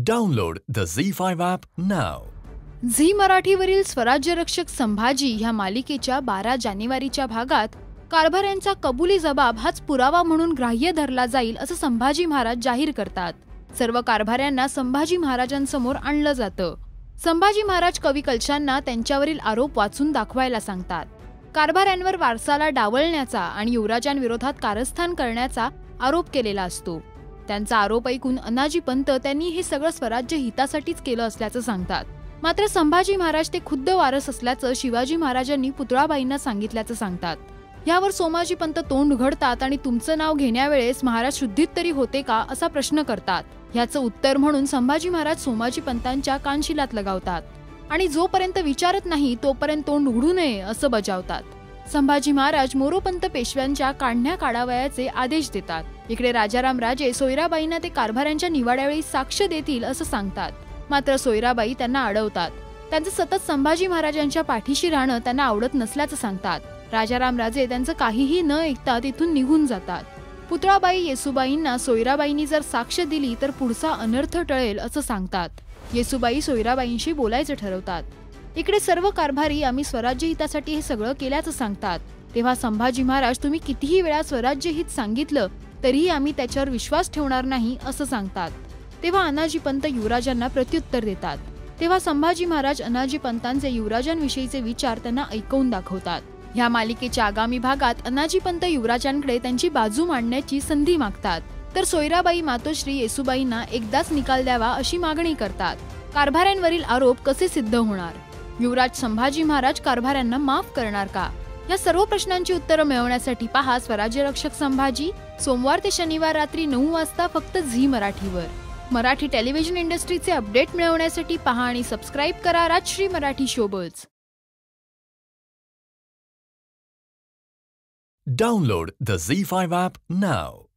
Download the ZEE5 app now. Zee मराठीवरील स्वराज्यरक्षक संभाजी ह्या मालिकेच्या 12 जानेवारीच्या भागात कारभाऱ्यांचा कबुली जबाब हाच पुरावा म्हणून ग्राह्य धरला जाईल असं संभाजी महाराज जाहीर करतात. सर्व कारभाऱ्यांना संभाजी महाराजांसमोर आणलं जातं. संभाजी महाराज कवी कलशांना त्यांच्यावरील आरोप वाचून दाखवायला सांगतात. कारभाऱ्यांवर वारसाला डावलण्याचा आणि युवराजांविरोधात कारस्थान करण्याचा आरोप केलेला असतो. त्यांचा आरोप ऐकून अनाजी पंत त्यांनी हे सगळं स्वराज्य हितासाठीच केलं असल्याचं सांगतात. मात्र संभाजी महाराज ते खुद्द वारस असल्याचं शिवाजी महाराजांनी पुतळाबाईंना सांगितल्याचं सांगतात. यावर सोमाजी पंत तोंड उघडतात आणि तुमचं नाव घेण्यावेळेस महाराज शुद्धीत तरी होते का असा प्रश्न करतात. याचं उत्तर म्हणून संभाजी महाराज सोमाजी पंतांच्या कानशिलात लगावतात आणि जोपर्यंत विचारत नाही तोपर्यंत तोंड उघडू नये असं बजावतात. संभाजी महाराज मोरोपंत पेशव्यांच्या काढण्या काढावयाचे आदेश देतात. इकडे राजाराम राजे सोयराबाईंना ते कारभाऱ्यांच्या निवाड्यावेळी साक्ष देतील असं सांगतात. मात्र सोयराबाई त्यांना अडवतात. त्यांचं सतत संभाजी महाराजांच्या पाठीशी राहणं त्यांना आवडत नसल्याचं सांगतात. राजाराम राजे त्यांचं काहीही न ऐकता तिथून निघून जातात. पुतळाबाई येसुबाईंना सोयराबाईंनी जर साक्ष दिली तर पुढचा अनर्थ टळेल असं सांगतात. येसुबाई सोयराबाईंशी बोलायचं ठरवतात. इकडे सर्व कारभारी आम्ही स्वराज्य हितासाठी हे सगळं केल्याचं सांगतात. तेव्हा संभाजी महाराज तुम्ही कितीही वेळा स्वराज्य हित सांगितलं तरीही आम्ही त्याच्यावर विश्वास ठेवणार नाही असं सांगतात. तेव्हा अनाजी पंत युवराजांना प्रत्युत्तर देतात. तेव्हा संभाजी महाराज अनाजी पंतांचे युवराजांविषयीचे विचार त्यांना ऐकवून दाखवतात. ह्या मालिकेच्या आगामी भागात अनाजी पंत युवराजांकडे त्यांची बाजू मांडण्याची संधी मागतात, तर सोयराबाई मातोश्री येसुबाईंना एकदाच निकाल द्यावा अशी मागणी करतात. कारभाऱ्यांवरील आरोप कसे सिद्ध होणार? युवराज संभाजी महाराज कारभाऱ्यांना माफ करणार का? या सर्व प्रश्नांची उत्तरं मिळवण्यासाठी पहा स्वराज्यरक्षक संभाजी, सोमवार ते शनिवार रात्री 9 वाजता फक्त झी मराठीवर. मराठी टेलिव्हिजन इंडस्ट्रीचे अपडेट मिळवण्यासाठी पहा आणि सबस्क्राईब करा Rajshri Marathi showbuzz. Download the ZEE5 app now.